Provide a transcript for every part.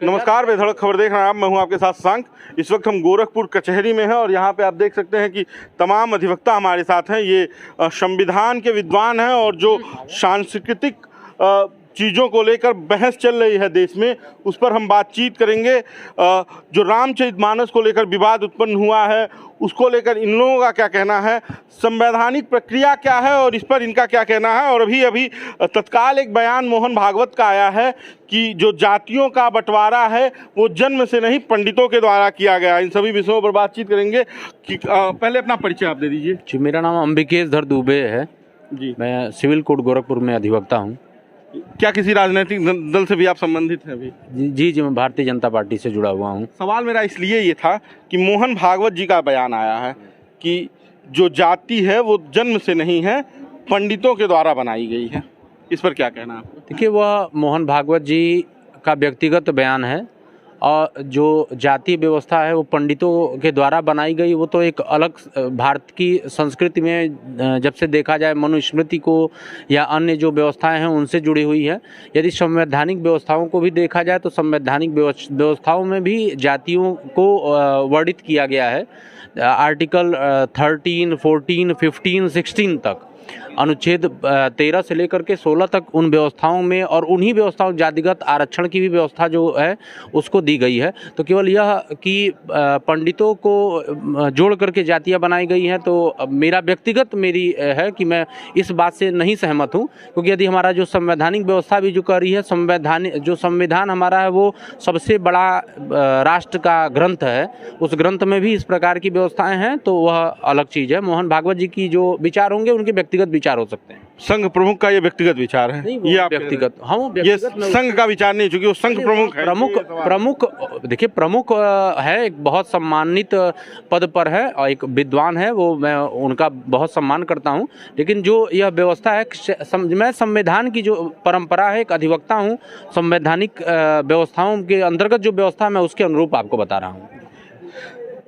नमस्कार, बेधड़क खबर देख रहे हैं आप। मैं हूं आपके साथ शंख। इस वक्त हम गोरखपुर कचहरी में हैं और यहाँ पे आप देख सकते हैं कि तमाम अधिवक्ता हमारे साथ हैं। ये संविधान के विद्वान हैं और जो सांस्कृतिक चीज़ों को लेकर बहस चल रही है देश में, उस पर हम बातचीत करेंगे। जो रामचरितमानस को लेकर विवाद उत्पन्न हुआ है, उसको लेकर इन लोगों का क्या कहना है, संवैधानिक प्रक्रिया क्या है और इस पर इनका क्या कहना है। और अभी तत्काल एक बयान मोहन भागवत का आया है कि जो जातियों का बंटवारा है वो जन्म से नहीं पंडितों के द्वारा किया गया। इन सभी विषयों पर बातचीत करेंगे। कि पहले अपना परिचय आप दे दीजिए। जी, मेरा नाम अंबिकेश धर दुबे है जी। मैं सिविल कोर्ट गोरखपुर में अधिवक्ता हूँ। क्या किसी राजनीतिक दल से भी आप संबंधित हैं अभी? जी, मैं भारतीय जनता पार्टी से जुड़ा हुआ हूँ। सवाल मेरा इसलिए ये था कि मोहन भागवत जी का बयान आया है कि जो जाति है वो जन्म से नहीं है, पंडितों के द्वारा बनाई गई है। इस पर क्या कहना है आपको? देखिए, वह मोहन भागवत जी का व्यक्तिगत बयान है और जो जातीय व्यवस्था है वो पंडितों के द्वारा बनाई गई। वो तो एक अलग भारत की संस्कृति में जब से देखा जाए मनुस्मृति को या अन्य जो व्यवस्थाएं हैं उनसे जुड़ी हुई है। यदि संवैधानिक व्यवस्थाओं को भी देखा जाए तो संवैधानिक व्यवस्थाओं में भी जातियों को वर्णित किया गया है। आर्टिकल 13, 14, 15, 16 तक, अनुच्छेद 13 से लेकर के 16 तक उन व्यवस्थाओं में और उन्हीं व्यवस्थाओं जातिगत आरक्षण की भी व्यवस्था जो है उसको दी गई है। तो केवल यह कि पंडितों को जोड़ करके जातियां बनाई गई हैं, तो मेरा व्यक्तिगत मेरी है कि मैं इस बात से नहीं सहमत हूं। क्योंकि यदि हमारा जो संवैधानिक व्यवस्था भी जो कर रही है, संविधान हमारा है वो सबसे बड़ा राष्ट्र का ग्रंथ है, उस ग्रंथ में भी इस प्रकार की व्यवस्थाएं हैं, तो वह अलग चीज़ है। मोहन भागवत जी की जो विचार होंगे उनके व्यक्तिगत विचार हो सकते हैं। संघ प्रमुख का ये व्यक्तिगत विचार है? ये आप व्यक्तिगत, ये संघ का विचार नहीं, चूंकि वो संघ प्रमुख है। प्रमुख देखिए, प्रमुख है, एक बहुत सम्मानित पद पर है और एक विद्वान है, वो मैं उनका बहुत सम्मान करता हूं। लेकिन जो यह व्यवस्था है, मैं संविधान की जो परंपरा है, एक अधिवक्ता हूं, संवैधानिक व्यवस्थाओं के अंतर्गत जो व्यवस्था है मैं उसके अनुरूप आपको बता रहा हूँ।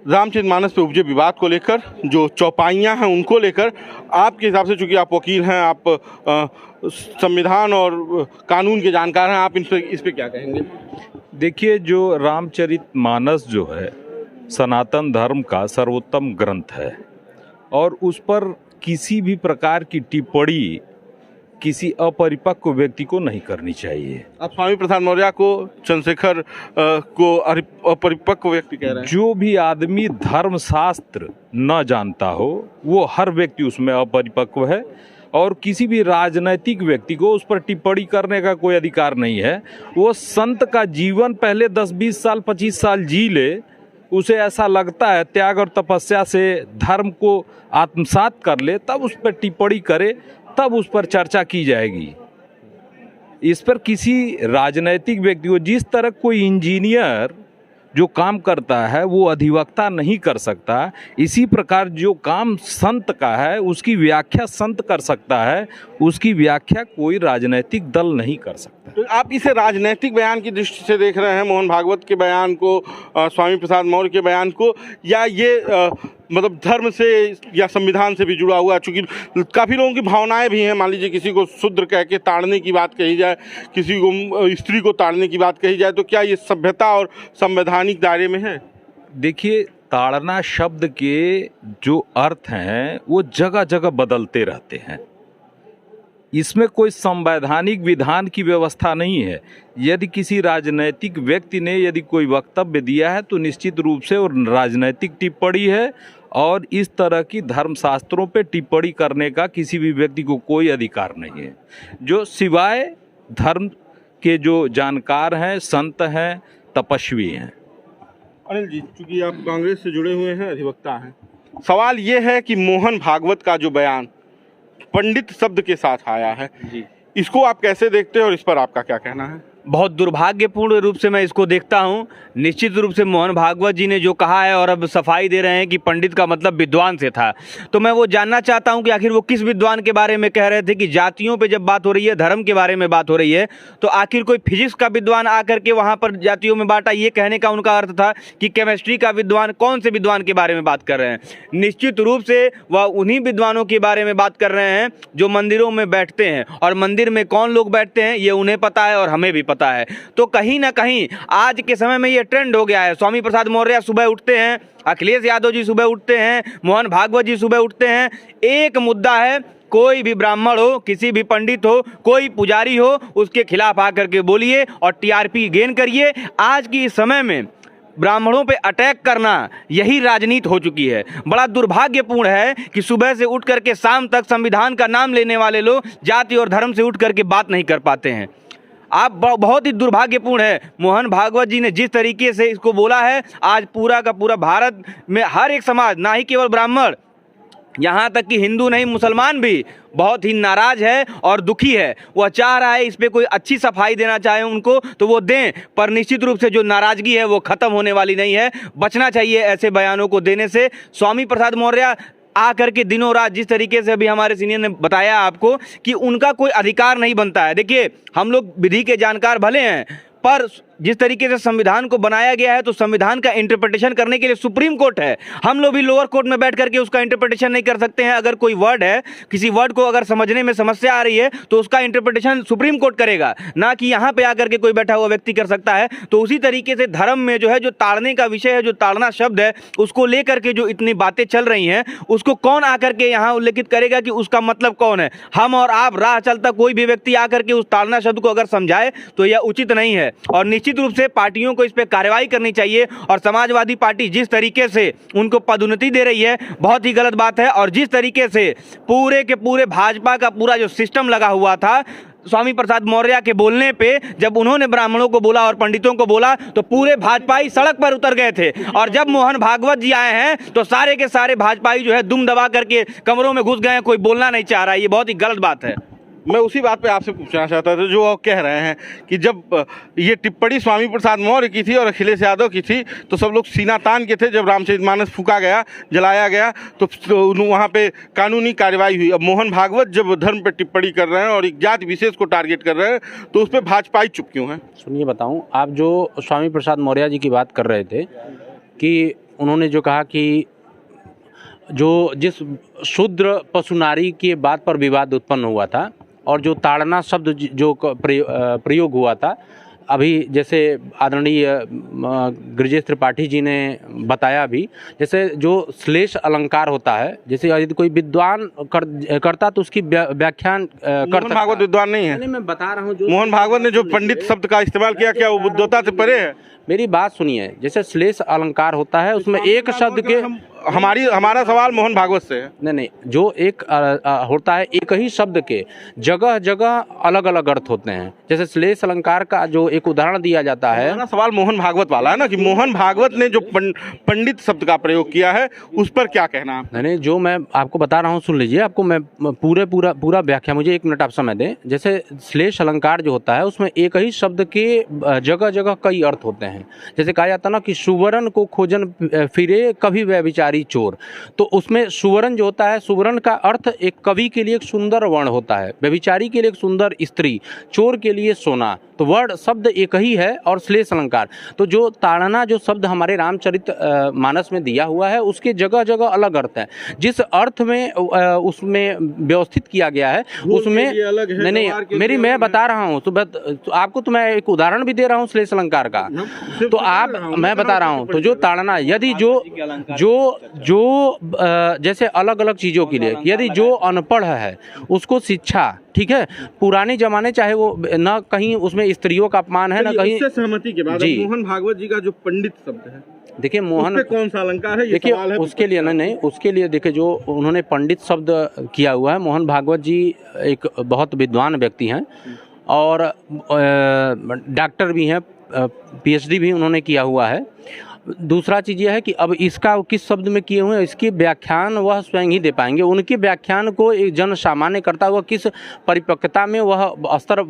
रामचरितमानस पे उपजे विवाद को लेकर, जो चौपाइयाँ हैं उनको लेकर, आपके हिसाब से, चूंकि आप वकील हैं, आप संविधान और कानून के जानकार हैं, आप इस पे क्या कहेंगे? देखिए, जो रामचरितमानस जो है सनातन धर्म का सर्वोत्तम ग्रंथ है और उस पर किसी भी प्रकार की टिप्पणी किसी अपरिपक्व व्यक्ति को नहीं करनी चाहिए। आप स्वामी प्रसाद मौर्य को, चंद्रशेखर को अपरिपक्व व्यक्ति कह रहे हैं? जो भी आदमी धर्मशास्त्र न जानता हो वो हर व्यक्ति उसमें अपरिपक्व है और किसी भी राजनैतिक व्यक्ति को उस पर टिप्पणी करने का कोई अधिकार नहीं है। वो संत का जीवन पहले 10, 20 साल, 25 साल जी ले, उसे ऐसा लगता है त्याग और तपस्या से धर्म को आत्मसात कर ले, तब उस पर टिप्पणी करे, तब उस पर चर्चा की जाएगी। इस पर किसी राजनैतिक व्यक्ति को, जिस तरह कोई इंजीनियर जो काम करता है वो अधिवक्ता नहीं कर सकता, इसी प्रकार जो काम संत का है उसकी व्याख्या संत कर सकता है, उसकी व्याख्या कोई राजनैतिक दल नहीं कर सकता। तो आप इसे राजनैतिक बयान की दृष्टि से देख रहे हैं, मोहन भागवत के बयान को, स्वामी प्रसाद मौर्य के बयान को, या ये मतलब धर्म से या संविधान से भी जुड़ा हुआ? चूँकि काफ़ी लोगों की भावनाएं भी हैं। मान लीजिए किसी को शूद्र कह के ताड़ने की बात कही जाए, किसी को स्त्री को ताड़ने की बात कही जाए, तो क्या ये सभ्यता और संवैधानिक दायरे में है? देखिए, ताड़ना शब्द के जो अर्थ हैं वो जगह जगह बदलते रहते हैं। इसमें कोई संवैधानिक विधान की व्यवस्था नहीं है। यदि किसी राजनैतिक व्यक्ति ने यदि कोई वक्तव्य दिया है तो निश्चित रूप से वो राजनैतिक टिप्पणी है और इस तरह की धर्मशास्त्रों पे टिप्पणी करने का किसी भी व्यक्ति को कोई अधिकार नहीं है। जो सिवाय धर्म के जो जानकार हैं, संत हैं, तपस्वी हैं। अनिल जी, चूंकि आप कांग्रेस से जुड़े हुए हैं, अधिवक्ता हैं, सवाल ये है कि मोहन भागवत का जो बयान पंडित शब्द के साथ आया है जी, इसको आप कैसे देखते हैं और इस पर आपका क्या कहना है? बहुत दुर्भाग्यपूर्ण रूप से मैं इसको देखता हूं। निश्चित रूप से मोहन भागवत जी ने जो कहा है और अब सफाई दे रहे हैं कि पंडित का मतलब विद्वान से था, तो मैं वो जानना चाहता हूं कि आखिर वो किस विद्वान के बारे में कह रहे थे। कि जातियों पे जब बात हो रही है, धर्म के बारे में बात हो रही है, तो आखिर कोई फिजिक्स का विद्वान आकर के वहां पर जातियों में बांटा, ये कहने का उनका अर्थ था कि केमिस्ट्री का विद्वान? कौन से विद्वान के बारे में बात कर रहे हैं? निश्चित रूप से वह उन्हीं विद्वानों के बारे में बात कर रहे हैं जो मंदिरों में बैठते हैं, और मंदिर में कौन लोग बैठते हैं ये उन्हें पता है और हमें भी पता है। तो कहीं ना कहीं आज के समय में ये ट्रेंड हो गया है। स्वामी प्रसाद मौर्य सुबह उठते हैं, अखिलेश यादव जी सुबह उठते हैं, मोहन भागवत जी सुबह उठते हैं, एक मुद्दा है, कोई भी ब्राह्मण हो, किसी भी पंडित हो, कोई पुजारी हो, उसके खिलाफ आकर के बोलिए और टीआरपी गेन करिए। आज की इस समय में ब्राह्मणों पे अटैक करना यही राजनीति हो चुकी है। बड़ा दुर्भाग्यपूर्ण है कि सुबह से उठ करके शाम तक संविधान का नाम लेने वाले लोग जाति और धर्म से उठ करके बात नहीं कर पाते हैं। आप बहुत ही दुर्भाग्यपूर्ण है। मोहन भागवत जी ने जिस तरीके से इसको बोला है, आज पूरा का पूरा भारत में हर एक समाज, ना ही केवल ब्राह्मण, यहाँ तक कि हिंदू नहीं मुसलमान भी बहुत ही नाराज है और दुखी है। वह चाह रहा है इस पे कोई अच्छी सफाई देना चाहे उनको तो वो दें, पर निश्चित रूप से जो नाराजगी है वो खत्म होने वाली नहीं है। बचना चाहिए ऐसे बयानों को देने से। स्वामी प्रसाद मौर्य आकर के दिनों रात जिस तरीके से अभी हमारे सीनियर ने बताया आपको कि उनका कोई अधिकार नहीं बनता है। देखिए, हम लोग विधि के जानकार भले हैं, पर जिस तरीके से संविधान को बनाया गया है तो संविधान का इंटरप्रिटेशन करने के लिए सुप्रीम कोर्ट है। हम लोग भी लोअर कोर्ट में बैठ करके उसका इंटरप्रिटेशन नहीं कर सकते हैं। अगर कोई वर्ड है, किसी वर्ड को अगर समझने में समस्या आ रही है तो उसका इंटरप्रिटेशन सुप्रीम कोर्ट करेगा, ना कि यहाँ पे आकर के कोई बैठा हुआ व्यक्ति कर सकता है। तो उसी तरीके से धर्म में जो है, जो ताड़ने का विषय है, जो ताड़ना शब्द है, उसको लेकर के जो इतनी बातें चल रही हैं, उसको कौन आकर के यहाँ उल्लेखित करेगा कि उसका मतलब कौन है? हम और आप, राह चलता कोई भी व्यक्ति आकर के उस ताड़ना शब्द को अगर समझाए तो यह उचित नहीं है। और निश्चित रूप से पार्टियों को इस पे कार्रवाई करनी चाहिए। और समाजवादी पार्टी जिस तरीके से उनको पदोन्नति दे रही है, बहुत ही गलत बात है। और जिस तरीके से पूरे के पूरे भाजपा का पूरा जो सिस्टम लगा हुआ था स्वामी प्रसाद मौर्य के बोलने पे, जब उन्होंने ब्राह्मणों को बोला और पंडितों को बोला तो पूरे भाजपाई सड़क पर उतर गए थे। और जब मोहन भागवत जी आए हैं तो सारे के सारे भाजपाई जो है दुम दबा करके कमरों में घुस गए हैं, कोई बोलना नहीं चाह रहा है। ये बहुत ही गलत बात है। मैं उसी बात पे आपसे पूछना चाहता था जो आप कह रहे हैं कि जब ये टिप्पणी स्वामी प्रसाद मौर्य की थी और अखिलेश यादव की थी तो सब लोग सीना तान के थे। जब रामचरितमानस फूका गया, जलाया गया, तो वहाँ पे कानूनी कार्रवाई हुई। अब मोहन भागवत जब धर्म पे टिप्पणी कर रहे हैं और एक जाति विशेष को टारगेट कर रहे हैं तो उस पर भाजपाई चुप क्यों है? सुनिए बताऊं, आप जो स्वामी प्रसाद मौर्य जी की बात कर रहे थे कि उन्होंने जो कहा कि जो जिस शूद्र पशु नारी की बात पर विवाद उत्पन्न हुआ था और जो ताड़ना शब्द जो प्रयोग हुआ था, अभी जैसे आदरणीय गृजेश त्रिपाठी जी ने बताया भी, जैसे जो श्लेष अलंकार होता है, जैसे यदि कोई विद्वान करता तो उसकी व्याख्यान कर सकता। मोहन भागवत विद्वान नहीं है। मैं बता रहा हूँ, जो मोहन भागवत ने जो पंडित शब्द का इस्तेमाल किया, क्या वो बुद्धता से परे है? मेरी बात सुनिए, जैसे श्लेष अलंकार होता है उसमें एक शब्द के, हमारा सवाल मोहन भागवत से है। नहीं, जो एक होता है एक ही शब्द के जगह जगह अलग अलग अर्थ होते हैं। जैसे श्लेष अलंकार का जो एक उदाहरण दिया जाता है, हमारा सवाल मोहन भागवत वाला है ना कि मोहन भागवत ने जो पंडित शब्द का प्रयोग किया है उस पर क्या कहना है? नहीं, जो मैं आपको बता रहा हूँ सुन लीजिए, आपको मैं पूरा व्याख्या, मुझे 1 मिनट आप समय दें। जैसे श्लेष अलंकार जो होता है उसमें एक ही शब्द के जगह जगह कई अर्थ होते हैं। जैसे कहा जाता है ना कि सुवर्ण को खोजन फिरे कभी व्यभिचारी चोर, तो उसमें सुवर्ण जो होता है, सुवर्ण का अर्थ एक कवि के लिए एक सुंदर वर्ण होता है, व्यभिचारी के लिए एक सुंदर स्त्री, चोर के लिए सोना। तो वर्ण शब्द एक ही है और श्लेष अलंकार। तो जो ताड़ना जो शब्द हमारे रामचरित मानस में दिया हुआ है उसके जगह जगह अलग अर्थ है। जिस अर्थ में उसमें व्यवस्थित किया गया है उसमें नहीं, मैं बता रहा हूँ तो आपको तो मैं एक उदाहरण भी दे रहा हूँ श्लेष अलंकार का। तो आप, मैं बता रहा हूँ, तो जो ताड़ना, यदि जो जैसे अलग अलग चीज़ों के लिए, यदि जो अनपढ़ है उसको शिक्षा, ठीक है, पुराने जमाने चाहे वो ना कहीं उसमें स्त्रियों का अपमान है ना कहीं, सहमति के बाद जी। मोहन भागवत जी का जो पंडित शब्द है, देखिए मोहन कौन सा अलंकार है? देखिए उसके लिए नहीं, उसके लिए देखिए जो उन्होंने पंडित शब्द किया हुआ है, मोहन भागवत जी एक बहुत विद्वान व्यक्ति हैं और डॉक्टर भी हैं, PhD भी उन्होंने किया हुआ है। दूसरा चीज़ यह है कि अब इसका किस शब्द में किए हुए हैं इसकी व्याख्यान वह स्वयं ही दे पाएंगे। उनके व्याख्यान को एक जन सामान्य करता हुआ किस परिपक्वता में वह स्तर,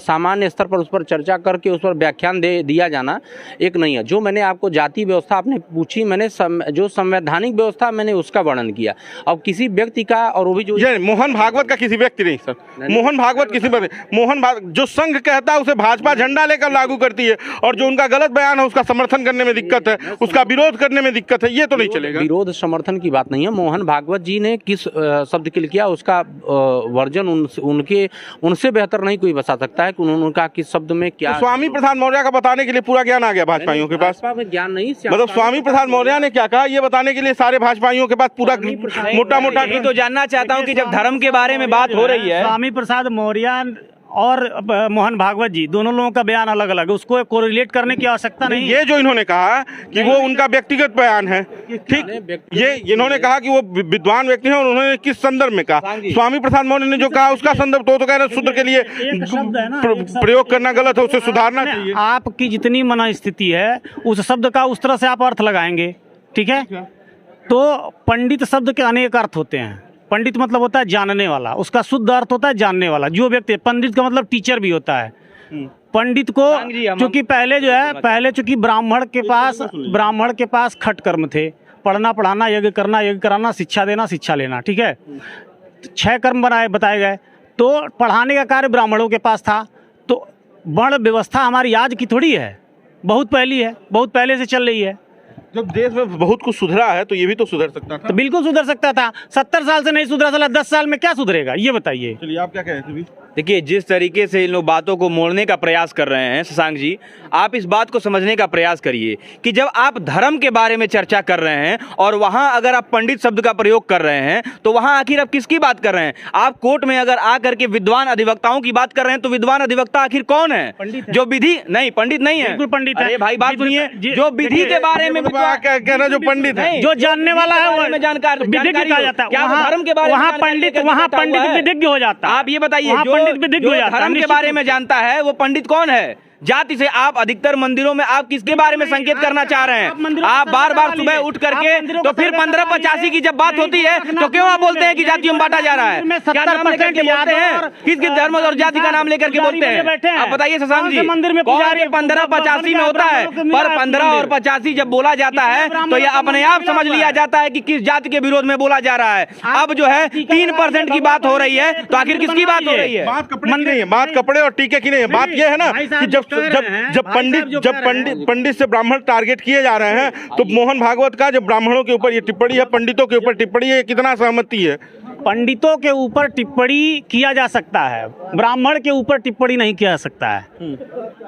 सामान्य स्तर पर उस पर चर्चा करके उस पर व्याख्यान दे दिया जाना एक नहीं है। जो मैंने आपको जाति व्यवस्था आपने पूछी, मैंने जो संवैधानिक व्यवस्था मैंने उसका वर्णन किया। अब किसी व्यक्ति का, और वो भी जो मोहन भागवत का किसी व्यक्ति नहीं सर, मोहन भागवत किसी पर, मोहन भागवत जो संघ कहता है उसे भाजपा झंडा लेकर लागू करती है और जो उनका गलत बयान है उसका समर्थन करने में दिक्कत है। उसका विरोध करने में दिक्कत है, ये तो नहीं चलेगा। विरोध समर्थन की बात नहीं है। मोहन भागवत जी ने किस शब्द के लिए किया, उसका वर्जन उनसे बेहतर नहीं कोई बता सकता है कि उन्होंने कहा किस शब्द में क्या। तो स्वामी प्रसाद मौर्य का बताने के लिए पूरा ज्ञान आ गया भाजपाइयों के पास। भाजपा में ज्ञान नहीं, मतलब स्वामी प्रसाद मौर्य ने क्या कहा ये बताने के लिए सारे भाजपाइयों के पास पूरा मोटा मोटा। यही तो जानना चाहता हूँ कि जब धर्म के बारे में बात हो रही है, स्वामी प्रसाद मौर्य और मोहन भागवत जी दोनों लोगों का बयान अलग अलग है, उसको कोरिलेट करने की आवश्यकता नहीं है। ये जो इन्होंने कहा कि वो उनका व्यक्तिगत बयान है, ठीक, ये इन्होंने कहा कि वो विद्वान व्यक्ति हैं और उन्होंने किस संदर्भ में कहा। स्वामी प्रसाद मौर्य ने जो कहा उसका संदर्भ तो कह रहे शूद्र के लिए प्रयोग करना गलत है, उसे सुधारना चाहिए। आपकी जितनी मनस्थिति है उस शब्द का उस तरह से आप अर्थ लगाएंगे, ठीक है। तो पंडित शब्द के अनेक अर्थ होते हैं। पंडित मतलब होता है जानने वाला, उसका शुद्ध अर्थ होता है जानने वाला। जो व्यक्ति, पंडित का मतलब टीचर भी होता है। पंडित को क्योंकि पहले जो है, पहले चूंकि ब्राह्मण के पास खट कर्म थे, पढ़ना पढ़ाना, यज्ञ करना यज्ञ कराना, शिक्षा देना शिक्षा लेना, ठीक है। 6 कर्म बताए गए, तो पढ़ाने का कार्य ब्राह्मणों के पास था। तो वर्ण व्यवस्था हमारी आज की थोड़ी है, बहुत पहली है, बहुत पहले से चल रही है। जब देश में बहुत कुछ सुधरा है तो ये भी तो सुधर सकता था। तो बिल्कुल सुधर सकता था। 70 साल से नहीं सुधरा, साला 10 साल में क्या सुधरेगा, ये बताइए। चलिए आप क्या कह रहे थे? देखिए, जिस तरीके से इन लोग बातों को मोड़ने का प्रयास कर रहे हैं शशांक जी, आप इस बात को समझने का प्रयास करिए कि जब आप धर्म के बारे में चर्चा कर रहे हैं और वहां अगर आप पंडित शब्द का प्रयोग कर रहे हैं तो वहां आखिर आप किसकी बात कर रहे हैं? आप कोर्ट में अगर आकर के विद्वान अधिवक्ताओं की बात कर रहे हैं तो विद्वान अधिवक्ता आखिर कौन है? जो विधि नहीं, पंडित नहीं है। बिल्कुल पंडित है। अरे भाई बात सुनिए, जो विधि के बारे में कहना जो पंडित है, जो जानने वाला है वो जानकारी कहा जाता है। क्या धर्म के बारे में वहाँ पंडित विधिज्ञ हो जाता है। आप ये बताइए, पंडित विधिज्ञ हो जाता है। धर्म के बारे में जानता है वो पंडित कौन है? जाति से आप अधिकतर मंदिरों में आप किसके बारे में संकेत करना चाह रहे हैं? आप बार बार सुबह उठ करके तो फिर 1585 की जब बात होती है तो क्यों आप बोलते हैं कि जातियों में बांटा जा रहा है? क्या नाम लेकर के बोलते हैं? किसके धर्म और जाति का नाम लेकर के बोलते हैं? आप बताइए शशांक जी, कौन 1585 में होता है? पर 15 और 85 जब बोला जाता है तो यह अपने आप समझ लिया जाता है कि किस जाति के विरोध में बोला जा रहा है। अब जो है 3% की बात हो रही है, तो आखिर किसकी बात हो रही है? बात कपड़े की नहीं है, बात कपड़े और टीके की नहीं है। बात यह है ना कि जब पंडित से ब्राह्मण टारगेट किए जा रहे हैं तो मोहन भागवत का जब ब्राह्मणों के ऊपर ये टिप्पणी है, पंडितों के ऊपर टिप्पणी है, कितना सहमति है? पंडितों के ऊपर टिप्पणी किया जा सकता है, ब्राह्मण के ऊपर टिप्पणी नहीं किया जा सकता है।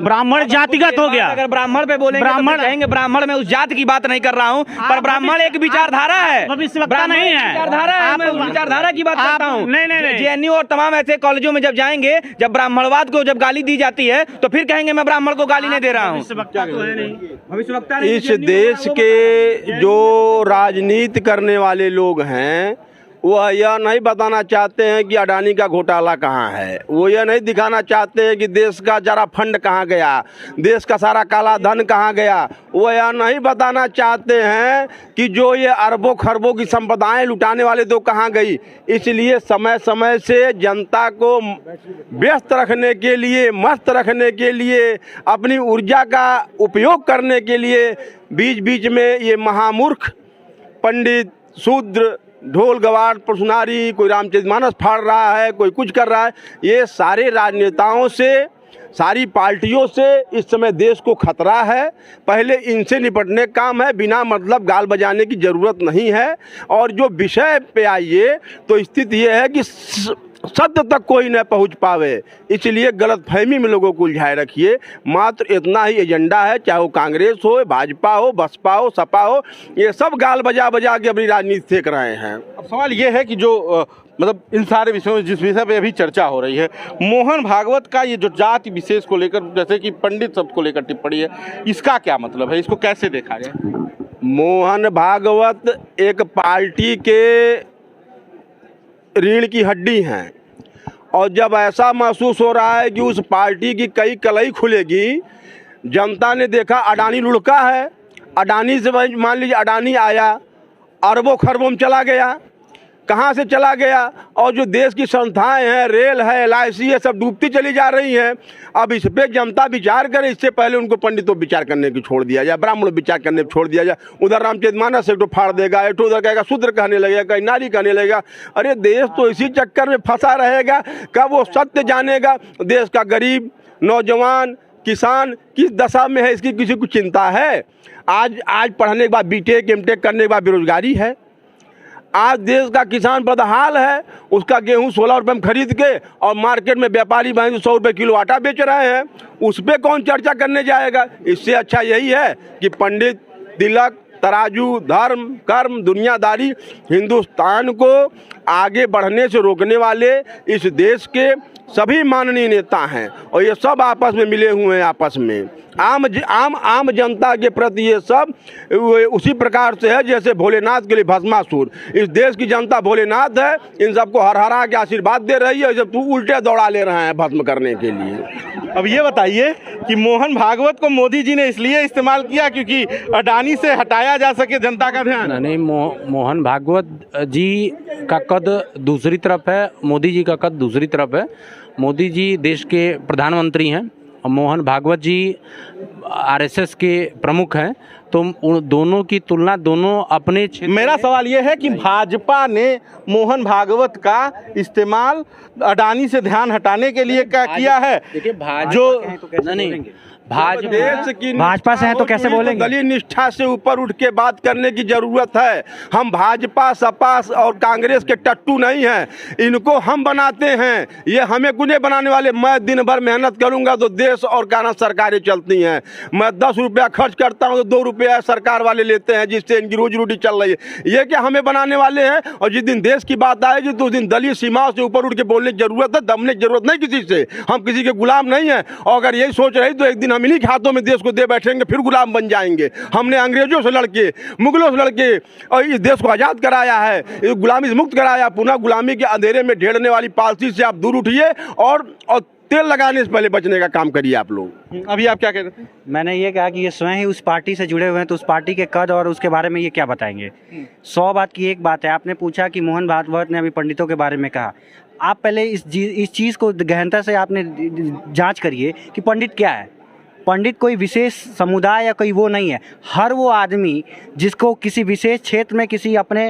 ब्राह्मण जातिगत हो गया। अगर ब्राह्मण पे बोलेंगे ब्राह्मण कहेंगे ब्राह्मण में उस जाति की बात नहीं कर रहा हूँ, पर ब्राह्मण एक विचारधारा है, भविष्यवक्ता नहीं है। विचारधारा है, मैं विचारधारा की बात करता हूँ। नहीं। जेएनयू और तमाम ऐसे कॉलेजों में जब जाएंगे, जब ब्राह्मणवाद को जब गाली दी जाती है तो फिर कहेंगे मैं ब्राह्मण को गाली नहीं दे रहा हूँ। भविष्यवक्ता इस देश के जो राजनीति करने वाले लोग हैं वह यह नहीं बताना चाहते हैं कि अडानी का घोटाला कहाँ है। वो यह नहीं दिखाना चाहते हैं कि देश का जरा फंड कहाँ गया, देश का सारा काला धन कहाँ गया। वो यह नहीं बताना चाहते हैं कि जो ये अरबों खरबों की संपदाएं लुटाने वाले तो कहाँ गई। इसलिए समय समय से जनता को व्यस्त रखने के लिए, मस्त रखने के लिए, अपनी ऊर्जा का उपयोग करने के लिए बीच बीच में ये महामूर्ख पंडित, शूद्र, ढोल गवार पर सुनारी, कोई रामचरितमानस फाड़ रहा है, कोई कुछ कर रहा है। ये सारे राजनेताओं से, सारी पार्टियों से इस समय देश को खतरा है। पहले इनसे निपटने का काम है, बिना मतलब गाल बजाने की ज़रूरत नहीं है। और जो विषय पे आइए तो स्थिति ये है कि सत्य तक कोई न पहुंच पावे, इसलिए गलतफहमी में लोगों को उलझाए रखिए। मात्र इतना ही एजेंडा है, चाहे वो कांग्रेस हो, भाजपा हो, बसपा हो, सपा हो, ये सब गाल बजा बजा के अपनी राजनीति फेंक रहे हैं। अब सवाल ये है कि जो मतलब इन सारे विषयों में जिस विषय पे अभी चर्चा हो रही है, मोहन भागवत का ये जो जाति विशेष को लेकर, जैसे कि पंडित शब्द को लेकर टिप्पणी है, इसका क्या मतलब है? इसको कैसे देखा जाए? मोहन भागवत एक पार्टी के रीढ़ की हड्डी हैं और जब ऐसा महसूस हो रहा है कि उस पार्टी की कई कलई खुलेगी, जनता ने देखा अडानी लुढ़का है, अडानी से मान लीजिए अडानी आया, अरबों खरबों में चला गया, कहाँ से चला गया, और जो देश की संस्थाएं हैं, रेल है, LIC है, सब डूबती चली जा रही हैं। अब इस पर जनता विचार करे, इससे पहले उनको पंडितों विचार करने की छोड़ दिया जाए, ब्राह्मण विचार करने छोड़ दिया जाए। उधर रामचरितमानस से फाड़ देगा, एक उधर कहेगा शूद्र कहने लगेगा, कहीं नारी कहने लगेगा। अरे देश तो इसी चक्कर में फंसा रहेगा। कब वो सत्य जानेगा? देश का गरीब, नौजवान, किसान किस दशा में है इसकी किसी को चिंता है? आज पढ़ने के बाद बीटेक एमटेक करने के बाद बेरोजगारी है। आज देश का किसान बदहाल है, उसका गेहूं 16 रुपये में खरीद के और मार्केट में व्यापारी भाई 100 रुपये किलो आटा बेच रहे हैं, उस पर कौन चर्चा करने जाएगा? इससे अच्छा यही है कि पंडित, तिलक, तराजू, धर्म, कर्म, दुनियादारी हिंदुस्तान को आगे बढ़ने से रोकने वाले इस देश के सभी माननीय नेता हैं और ये सब आपस में मिले हुए हैं। आपस में आम जनता के प्रति ये सब उसी प्रकार से है जैसे भोलेनाथ के लिए भस्मासुर। इस देश की जनता भोलेनाथ है, इन सबको हर हरा के आशीर्वाद दे रही है, जब तू उल्टे दौड़ा ले रहे हैं भस्म करने के लिए। अब ये बताइए कि मोहन भागवत को मोदी जी ने इसलिए इस्तेमाल किया क्योंकि अडानी से हटाया जा सके जनता का ध्यान? नहीं, मोहन भागवत जी का कद दूसरी तरफ है, मोदी जी का कद दूसरी तरफ है। मोदी जी देश के प्रधानमंत्री हैं और मोहन भागवत जी आरएसएस के प्रमुख हैं, तो उन दोनों की तुलना दोनों अपने मेरा सवाल ये है कि भाजपा ने मोहन भागवत का इस्तेमाल अडानी से ध्यान हटाने के लिए क्या किया है? देखिए जो भाजपा से हैं तो कैसे बोलेंगे? दलीय निष्ठा से ऊपर उठ के बात करने की जरूरत है। हम भाजपा, सपा और कांग्रेस के टट्टू नहीं हैं, इनको हम बनाते हैं, ये हमें कुछ नहीं बनाने वाले। मैं दिन भर मेहनत करूंगा तो देश और काना सरकारें चलती हैं। मैं 10 रुपया खर्च करता हूं तो 2 रुपया सरकार वाले लेते हैं, जिससे इनकी रोजी रोटी चल रही है। ये क्या हमें बनाने वाले हैं? और जिस दिन देश की बात आएगी तो उस दिन दलीय सीमाओं से ऊपर उठ के बोलने की जरूरत है, दमने की जरूरत नहीं किसी से। हम किसी के गुलाम नहीं हैं और अगर यही सोच रही तो एक दिन हम इन्हीं के हाथों में देश को दे बैठेंगे, फिर गुलाम बन जाएंगे। हमने अंग्रेजों से लड़के, मुगलों से लड़के और इस देश को आजाद कराया है, गुलामी से मुक्त कराया। पुनः गुलामी के अंधेरे में ढेरने वाली पॉलिसी से आप दूर उठिए और तेल लगाने से पहले बचने का काम करिए आप लोग। अभी आप क्या कह रहे थे? मैंने ये कहा कि ये स्वयं ही उस पार्टी से जुड़े हुए हैं, तो उस पार्टी के कद और उसके बारे में ये क्या बताएंगे? 100 बात की एक बात है। आपने पूछा कि मोहन भागवत ने अभी पंडितों के बारे में कहा। आप पहले इस चीज़ को गहनता से आपने जांच करिए कि पंडित क्या है। पंडित कोई विशेष समुदाय या कोई वो नहीं है। हर वो आदमी जिसको किसी विशेष क्षेत्र में किसी अपने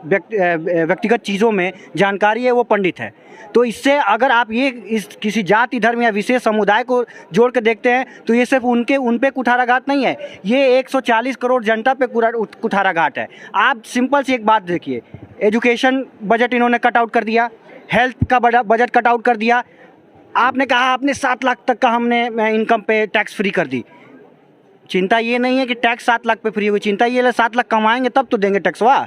व्यक्तिगत चीज़ों में जानकारी है, वो पंडित है। तो इससे अगर आप ये इस किसी जाति, धर्म या विशेष समुदाय को जोड़ कर देखते हैं तो ये सिर्फ उन पे कुठाराघात नहीं है, ये 140 करोड़ जनता पे कुठाराघात है। आप सिंपल सी एक बात देखिए, एजुकेशन बजट इन्होंने कट आउट कर दिया, हेल्थ का बजट कट आउट कर दिया। आपने कहा आपने 7 लाख तक का हमने इनकम पे टैक्स फ्री कर दी। चिंता ये नहीं है कि टैक्स 7 लाख पे फ्री हुई, चिंता ये है 7 लाख कमाएंगे तब तो देंगे टैक्स। वाह,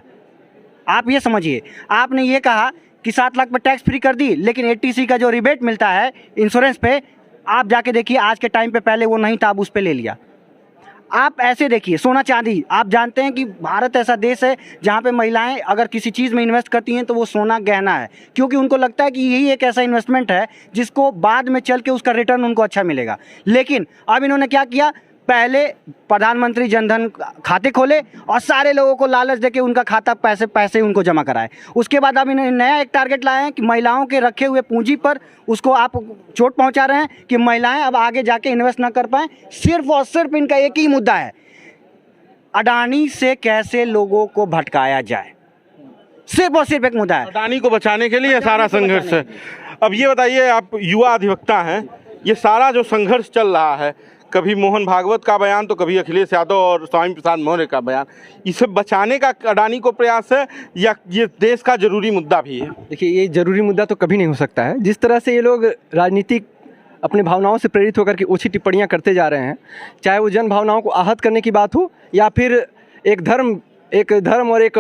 आप ये समझिए। आपने ये कहा कि 7 लाख पे टैक्स फ्री कर दी, लेकिन एटीसी का जो रिबेट मिलता है इंश्योरेंस पे, आप जाके देखिए आज के टाइम पे, पहले वो नहीं था, अब उस पे ले लिया। आप ऐसे देखिए सोना चांदी, आप जानते हैं कि भारत ऐसा देश है जहाँ पे महिलाएं अगर किसी चीज़ में इन्वेस्ट करती हैं तो वो सोना गहना है, क्योंकि उनको लगता है कि यही एक ऐसा इन्वेस्टमेंट है जिसको बाद में चल के उसका रिटर्न उनको अच्छा मिलेगा। लेकिन अब इन्होंने क्या किया, पहले प्रधानमंत्री जनधन खाते खोले और सारे लोगों को लालच देके उनका खाता पैसे उनको जमा कराए। उसके बाद अब इन्होंने नया एक टारगेट लाए हैं कि महिलाओं के रखे हुए पूंजी पर उसको आप चोट पहुंचा रहे हैं कि महिलाएं अब आगे जाके इन्वेस्ट ना कर पाएं। सिर्फ और सिर्फ इनका एक ही मुद्दा है, अडानी से कैसे लोगों को भटकाया जाए, सिर्फ और सिर्फ एक मुद्दा है। अडानी को बचाने के लिए सारा संघर्ष है। अब ये बताइए, आप युवा अधिवक्ता हैं, ये सारा जो संघर्ष चल रहा है, कभी मोहन भागवत का बयान तो कभी अखिलेश यादव और स्वामी प्रसाद मौर्य का बयान, इसे बचाने का अडानी को प्रयास है या ये देश का जरूरी मुद्दा भी है? देखिए, ये जरूरी मुद्दा तो कभी नहीं हो सकता है। जिस तरह से ये लोग राजनीतिक अपने भावनाओं से प्रेरित होकर के ओछी टिप्पणियां करते जा रहे हैं, चाहे वो जन भावनाओं को आहत करने की बात हो या फिर एक धर्म और एक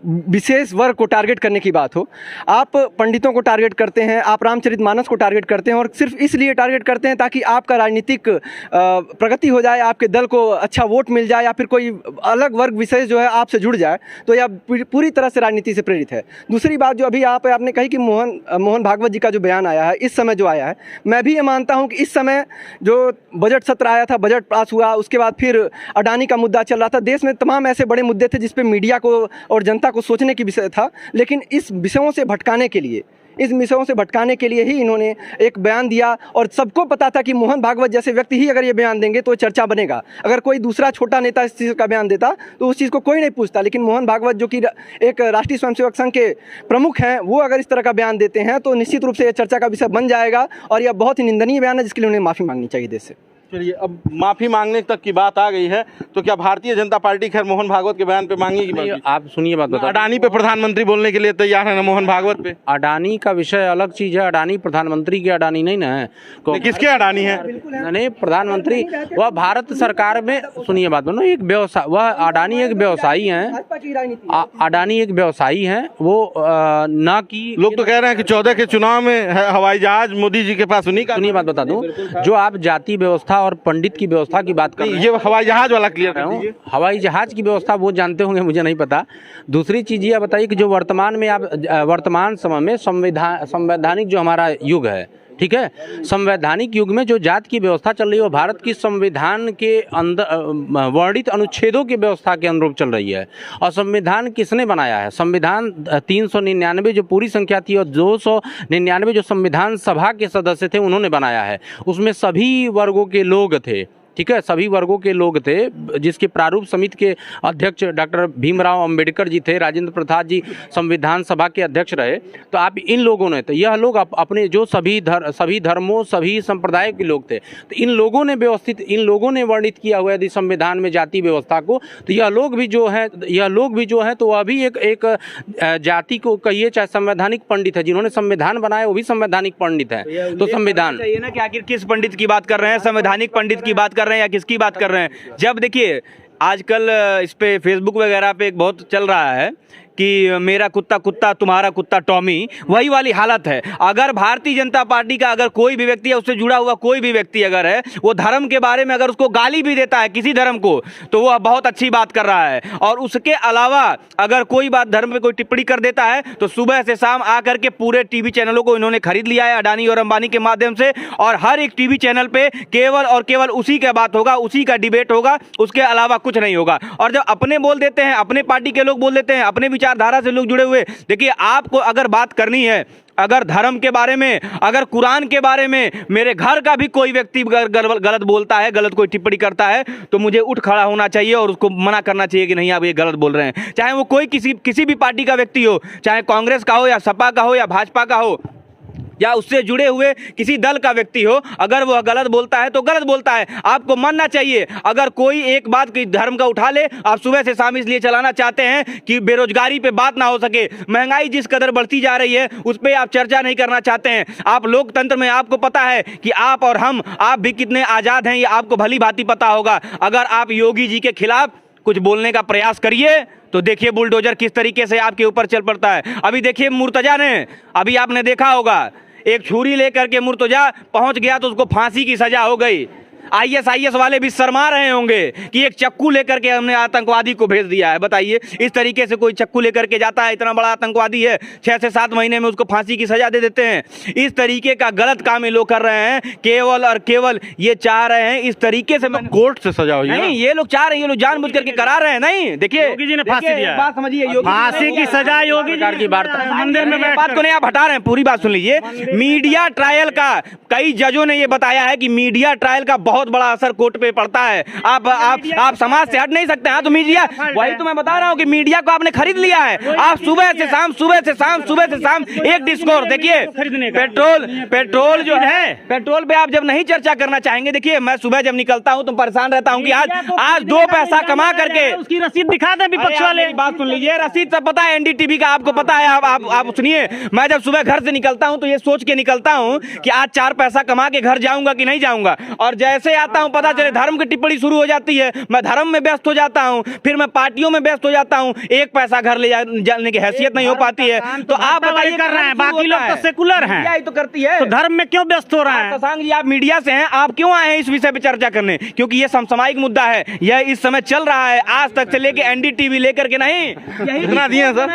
विशेष वर्ग को टारगेट करने की बात हो। आप पंडितों को टारगेट करते हैं, आप रामचरितमानस को टारगेट करते हैं और सिर्फ इसलिए टारगेट करते हैं ताकि आपका राजनीतिक प्रगति हो जाए, आपके दल को अच्छा वोट मिल जाए या फिर कोई अलग वर्ग विशेष जो है आपसे जुड़ जाए। तो यह पूरी तरह से राजनीति से प्रेरित है। दूसरी बात जो अभी आपने कही कि मोहन भागवत जी का जो बयान आया है, इस समय जो आया है, मैं भी ये मानता हूँ कि इस समय जो बजट सत्र आया था, बजट पास हुआ, उसके बाद फिर अडानी का मुद्दा चल रहा था। देश में तमाम ऐसे बड़े मुद्दे थे जिस पे मीडिया को और जनता को सोचने की विषय था, लेकिन इस विषयों से भटकाने के लिए इस विषयों से भटकाने के लिए ही इन्होंने एक बयान दिया। और सबको पता था कि मोहन भागवत जैसे व्यक्ति ही अगर ये बयान देंगे तो चर्चा बनेगा। अगर कोई दूसरा छोटा नेता इस चीज़ का बयान देता तो उस चीज़ को कोई नहीं पूछता, लेकिन मोहन भागवत जो कि एक राष्ट्रीय स्वयंसेवक संघ के प्रमुख हैं, वो अगर इस तरह का बयान देते हैं तो निश्चित रूप से यह चर्चा का विषय बन जाएगा। और यह बहुत ही निंदनीय बयान है, जिसके लिए उन्हें माफ़ी मांगनी चाहिए देश से। चलिए, अब माफी मांगने तक की बात आ गई है, तो क्या भारतीय जनता पार्टी खैर मोहन भागवत के बयान पे मांगेगी माफी? आप सुनिए बात बता, अडानी पे प्रधानमंत्री बोलने के लिए तैयार है ना मोहन भागवत पे? अडानी का विषय अलग चीज है। अडानी प्रधानमंत्री के अडानी नहीं ना है। किसके अडानी है? नहीं, प्रधानमंत्री वह भारत सरकार में, सुनिए बात बोलो, एक व्यवसाय, वह अडानी एक व्यवसायी हैं। अडानी एक व्यवसायी हैं, वो ना कि लोग तो कह रहे हैं कि 14 के चुनाव में हवाई जहाज मोदी जी के पास उन्हीं का। सुनिए बात बता दूं, जो आप जाति व्यवस्था और पंडित की व्यवस्था की बात कर रहे हैं, ये हवाई जहाज वाला क्लियर कर दीजिए। हवाई जहाज की व्यवस्था वो जानते होंगे, मुझे नहीं पता। दूसरी चीज ये बताइए कि जो वर्तमान में आप वर्तमान समय में संवैधानिक जो हमारा युग है, ठीक है, संवैधानिक युग में जो जात की व्यवस्था चल रही है वो भारत की संविधान के अंदर वर्णित अनुच्छेदों की व्यवस्था के अनुरूप चल रही है। और संविधान किसने बनाया है? संविधान 399 जो पूरी संख्या थी और 299 जो संविधान सभा के सदस्य थे उन्होंने बनाया है। उसमें सभी वर्गों के लोग थे, ठीक है, सभी वर्गों के लोग थे, जिसके प्रारूप समिति के अध्यक्ष डॉक्टर भीमराव अंबेडकर जी थे, राजेंद्र प्रसाद जी संविधान सभा के अध्यक्ष रहे। तो आप इन लोगों ने, तो यह लोग अपने जो सभी धर्मों सभी संप्रदाय के लोग थे, तो इन लोगों ने व्यवस्थित, इन लोगों ने वर्णित किया हुआ यदि संविधान में जाति व्यवस्था को, तो यह लोग भी जो है तो वह भी एक जाति को कहिए, चाहे संवैधानिक पंडित है, जिन्होंने संविधान बनाया वो भी संवैधानिक पंडित है। तो संविधान चाहिए ना कि आखिर किस पंडित की बात कर रहे हैं, संवैधानिक पंडित की बात कर रहे हैं या किसकी बात कर रहे हैं? जब देखिए आजकल इस पे फेसबुक वगैरह पे एक बहुत चल रहा है कि मेरा कुत्ता कुत्ता तुम्हारा कुत्ता टॉमी, वही वाली हालत है। अगर भारतीय जनता पार्टी का अगर कोई भी व्यक्ति है, उससे जुड़ा हुआ कोई भी व्यक्ति अगर है, वो धर्म के बारे में अगर उसको गाली भी देता है किसी धर्म को, तो वह बहुत अच्छी बात कर रहा है। और उसके अलावा अगर कोई बात धर्म पे कोई टिप्पणी कर देता है तो सुबह से शाम आकर के पूरे टीवी चैनलों को इन्होंने खरीद लिया है अडानी और अंबानी के माध्यम से, और हर एक टीवी चैनल पे केवल और केवल उसी का बात होगा, उसी का डिबेट होगा, उसके अलावा कुछ नहीं होगा। और जब अपने बोल देते हैं, अपने पार्टी के लोग बोल देते हैं, अपने विचारधारा से लोग जुड़े हुए, देखिए आपको अगर बात करनी है, अगर धर्म के बारे में, अगर कुरान के बारे में मेरे घर का भी कोई व्यक्ति गलत बोलता है, गलत कोई टिप्पणी करता है, तो मुझे उठ खड़ा होना चाहिए और उसको मना करना चाहिए कि नहीं आप ये गलत बोल रहे हैं। चाहे वो कोई किसी भी पार्टी का व्यक्ति हो, चाहे कांग्रेस का हो या सपा का हो या भाजपा का हो या उससे जुड़े हुए किसी दल का व्यक्ति हो, अगर वह गलत बोलता है तो गलत बोलता है, आपको मानना चाहिए। अगर कोई एक बात की धर्म का उठा ले, आप सुबह से शाम इसलिए चलाना चाहते हैं कि बेरोजगारी पे बात ना हो सके, महंगाई जिस कदर बढ़ती जा रही है उस पर आप चर्चा नहीं करना चाहते हैं। आप लोकतंत्र में, आपको पता है कि आप और हम, आप भी कितने आज़ाद हैं, ये आपको भली भांति पता होगा। अगर आप योगी जी के खिलाफ कुछ बोलने का प्रयास करिए तो देखिए बुलडोजर किस तरीके से आपके ऊपर चल पड़ता है। अभी देखिए मुर्तजा ने, अभी आपने देखा होगा, एक छुरी लेकर के मुर्तजा पहुंच गया तो उसको फांसी की सजा हो गई। ISIS वाले भी शर्मा रहे होंगे कि एक चक्कू लेकर के हमने आतंकवादी को भेज दिया है। बताइए, इस तरीके से कोई चक्कू लेकर के जाता है, इतना बड़ा आतंकवादी है, 6 से 7 महीने में उसको फांसी की सजा दे देते हैं। इस तरीके का गलत काम ये लोग कर रहे हैं, केवल और केवल ये चाह रहे हैं इस तरीके से कोर्ट से सजा हुई है। नहीं, ये लोग चाह रहे हैं, ये लोग जानबूझ करके करा रहे हैं। नहीं, देखिए योगी जी ने फांसी दिया, बात समझिए, फांसी की सजा योगी जी की बात मंदिर में बात को नहीं आप हटा रहे हैं, पूरी बात सुन लीजिए। मीडिया ट्रायल का कई जजों ने ये बताया है कि मीडिया ट्रायल का बहुत बड़ा असर कोर्ट पे पड़ता है। आप समाज से हट नहीं सकते हैं। तो मीडिया, वही तो मैं बता रहा हूँ कि मीडिया को आपने खरीद लिया है। आप सुबह से शाम एक डिस्कोर्स देखिए, पेट्रोल जो है, पेट्रोल पे आप जब नहीं चर्चा करना चाहेंगे, देखिए मैं सुबह जब निकलता हूँ तो परेशान रहता हूँ कि आज 2 पैसा कमा करके उसकी रसीद दिखा दे विपक्ष वाले। बात सुन लीजिए, रसीद सब पता है, NDTV का आपको पता है। आप सुनिए, मैं जब सुबह घर से निकलता हूँ तो ये सोच के निकलता हूँ कि आज 4 पैसा कमा के घर जाऊंगा कि नहीं जाऊंगा, और जैसे आता हूँ पता चले धर्म की टिप्पणी शुरू हो जाती है, मैं धर्म में व्यस्त हो जाता हूं, फिर मैं पार्टियों में व्यस्त हो जाता हूं, 1 पैसा घर ले जाने की हैसियत नहीं हो पाती है। तो आप बताइए, कर रहे हैं, बाकी लोग तो सेकुलर हैं, यही तो करती है, तो धर्म में क्यों व्यस्त हो रहा है? शशांक जी, आप मीडिया से हैं, आप क्यों आए हैं इस विषय पे चर्चा करने? क्योंकि ये समसामयिक मुद्दा है, यह इस समय चल रहा है, आज तक से लेके NDTV लेकर के नहीं। कितना दिए सर?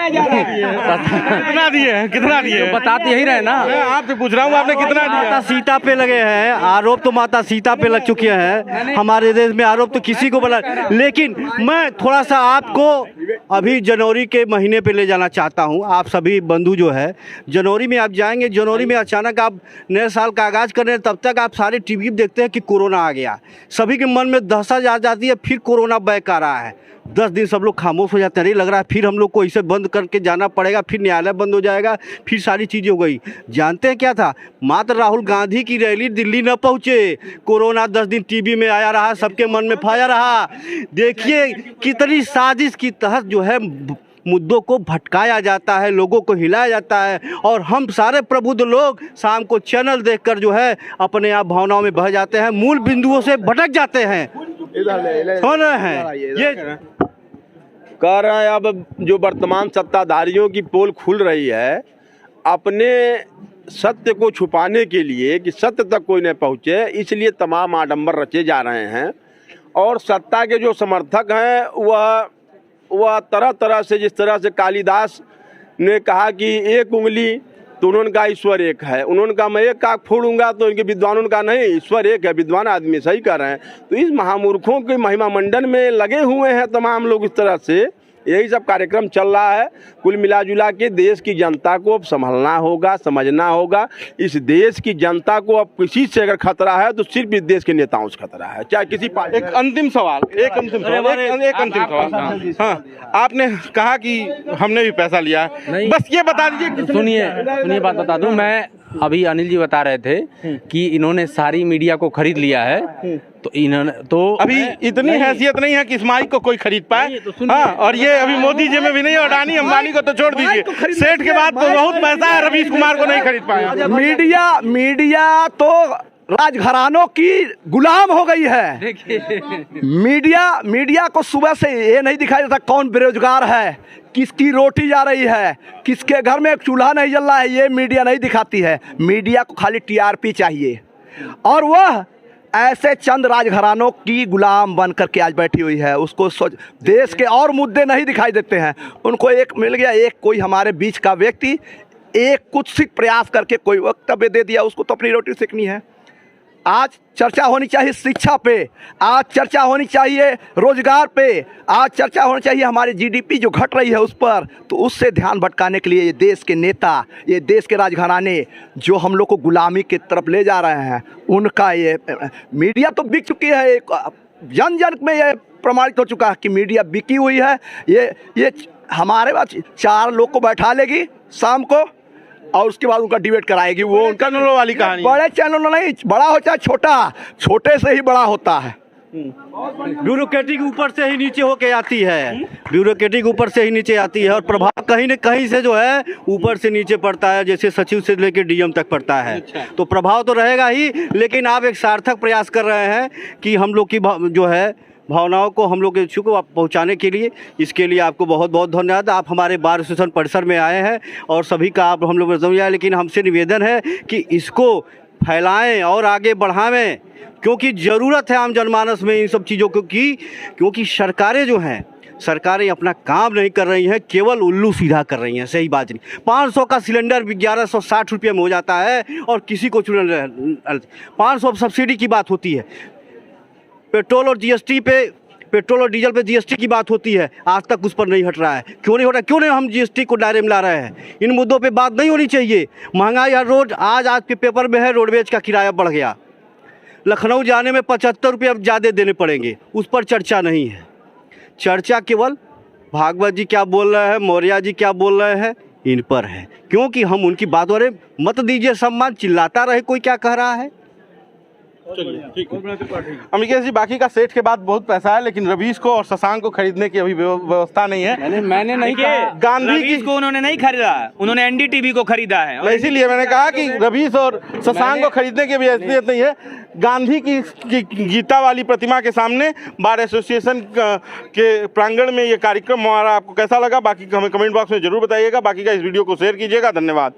कितना दिए बताते यही रहे ना, आपसे पूछ रहा हूँ, आपने कितना दिया? सीता पे लगे हैं आरोप, तो माता सीता पे लग चुके हैं। हमारे देश में आरोप तो किसी को बना, लेकिन मैं थोड़ा सा आपको अभी जनवरी के महीने पे ले जाना चाहता हूँ। आप सभी बंधु जो है जनवरी में आप जाएंगे, जनवरी में अचानक आप नए साल का आगाज़ कर रहे हैं, तब तक आप सारे टीवी देखते हैं कि कोरोना आ गया। सभी के मन में दहशत आ जाती है, फिर कोरोना बैक आ रहा है। 10 दिन सब लोग खामोश हो जाते हैं, नहीं लग रहा है फिर हम लोग को इसे बंद करके जाना पड़ेगा, फिर न्यायालय बंद हो जाएगा, फिर सारी चीज़ें हो गई। जानते हैं क्या था? मात्र राहुल गांधी की रैली दिल्ली न पहुँचे, कोरोना 10 दिन टीवी में आया रहा, सबके मन में फाया रहा। देखिए कितनी साजिश की तहत जो है मुद्दों को भटकाया जाता है, लोगों को हिलाया जाता है, और हम सारे प्रबुद्ध लोग शाम को चैनल देखकर जो है अपने आप भावनाओं में बह जाते हैं, मूल बिंदुओं से भटक जाते हैं। सुन रहे हैं ये कह रहे हैं अब जो वर्तमान सत्ताधारियों की पोल खुल रही है, अपने सत्य को छुपाने के लिए कि सत्य तक कोई न पहुँचे, इसलिए तमाम आडंबर रचे जा रहे हैं। और सत्ता के जो समर्थक हैं वह तरह तरह से, जिस तरह से कालिदास ने कहा कि एक उंगली, तो उन्होंने कहा ईश्वर एक है। उन्होंने कहा मैं एक आँख फोड़ूंगा, तो इनके विद्वानों ने कहा नहीं ईश्वर एक है। विद्वान आदमी सही कर रहे हैं। तो इस महामूर्खों के महिमा मंडन में लगे हुए हैं तमाम लोग। इस तरह से यही सब कार्यक्रम चल रहा है। कुल मिला जुला के देश की जनता को अब संभलना होगा, समझना होगा। इस देश की जनता को अब किसी से अगर खतरा है तो सिर्फ इस देश के नेताओं से खतरा है, चाहे किसी पार्टी। एक अंतिम सवाल। हाँ, आपने कहा कि हमने भी पैसा लिया है, बस ये बता दीजिए। सुनिए बात बता दूं, मैं अभी अनिल जी बता रहे थे कि इन्होंने सारी मीडिया को खरीद लिया है, तो इन्होंने तो अभी इतनी हैसियत नहीं है कि इस माइक को कोई खरीद पाए। हाँ, और ये अभी मोदी जी में भी नहीं, अडानी अंबानी को तो छोड़ दीजिए, सेठ के बाद तो बहुत पैसा है, रवीश कुमार को नहीं खरीद पाया। मीडिया तो राजघरानों की गुलाम हो गई है। मीडिया को सुबह से ये नहीं दिखाई देता कौन बेरोजगार है, किसकी रोटी जा रही है, किसके घर में एक चूल्हा नहीं जल रहा है, ये मीडिया नहीं दिखाती है। मीडिया को खाली टीआरपी चाहिए, और वह ऐसे चंद राजघरानों की गुलाम बन करके आज बैठी हुई है। उसको देश के और मुद्दे नहीं दिखाई देते हैं। उनको एक मिल गया, एक कोई हमारे बीच का व्यक्ति एक कुत्सित प्रयास करके कोई वक्तव्य दे दिया, उसको तो अपनी रोटी सेकनी है। आज चर्चा होनी चाहिए शिक्षा पे, आज चर्चा होनी चाहिए रोजगार पे, आज चर्चा होनी चाहिए हमारी जीडीपी जो घट रही है उस पर। तो उससे ध्यान भटकाने के लिए ये देश के नेता, ये देश के राजघराने जो हम लोग को गुलामी की तरफ ले जा रहे हैं, उनका ये मीडिया तो बिक चुकी है। जन जन में ये प्रमाणित हो चुका है कि मीडिया बिकी हुई है। ये हमारे पास 4 लोग को बैठा लेगी शाम को, और उसके बाद उनका डिबेट कराएगी। वो उनका चैनलों वाली कहानी, बड़े चैनल नहीं, बड़ा हो चाहे छोटा, छोटे से ही बड़ा होता है। ब्यूरोक्रेटिक ऊपर से ही नीचे होके आती है, ब्यूरोक्रेटिक ऊपर से ही नीचे आती है, और प्रभाव कहीं न कहीं से जो है ऊपर से नीचे पड़ता है, जैसे सचिव से लेकर डीएम तक पड़ता है। तो प्रभाव तो रहेगा ही, लेकिन आप एक सार्थक प्रयास कर रहे हैं कि हम लोग की जो है भावनाओं को, हम लोग के इच्छुक को पहुंचाने के लिए। इसके लिए आपको बहुत बहुत धन्यवाद। आप हमारे बार एसोसिएशन परिसर में आए हैं और सभी का आप हम लोग समझाएं, लेकिन हमसे निवेदन है कि इसको फैलाएं और आगे बढ़ावें, क्योंकि ज़रूरत है आम जनमानस में इन सब चीज़ों को की। क्योंकि सरकारें जो हैं, सरकारें अपना काम नहीं कर रही हैं, केवल उल्लू सीधा कर रही हैं। सही बात नहीं। 500 का सिलेंडर 1160 रुपये में हो जाता है, और किसी को 500 सब्सिडी की बात होती है, पेट्रोल और जीएसटी पे, पेट्रोल और डीजल पे जीएसटी की बात होती है, आज तक उस पर नहीं हट रहा है। क्यों नहीं हो रहा? क्यों नहीं हम जीएसटी को दायरे में ला रहे हैं? इन मुद्दों पे बात नहीं होनी चाहिए। महंगाई हर रोज, आज के पेपर में है रोडवेज का किराया बढ़ गया, लखनऊ जाने में 75 रुपये अब ज़्यादा देने पड़ेंगे, उस पर चर्चा नहीं है। चर्चा केवल भागवत जी क्या बोल रहे हैं, मौर्य जी क्या बोल रहे हैं, इन पर है। क्योंकि हम उनकी बात हो रहे, मत दीजिए सम्मान, चिल्लाता रहे कोई क्या कह रहा है। अमिकेश जी, बाकी का सेठ के बाद बहुत पैसा है, लेकिन रवीश को और शशांक को खरीदने की अभी व्यवस्था नहीं है। मैंने नहीं कहा गांधी रवीश को उन्होंने नहीं खरीदा, उन्होंने एनडीटीवी को खरीदा है। इसीलिए मैंने कहा कि रवीश और शशांक को खरीदने की भी हैसियत नहीं है। गांधी की गीता वाली प्रतिमा के सामने बार एसोसिएशन के प्रांगण में ये कार्यक्रम हमारा आपको कैसा लगा, बाकी हमें कमेंट बॉक्स में जरूर बताइएगा। बाकी का इस वीडियो को शेयर कीजिएगा। धन्यवाद।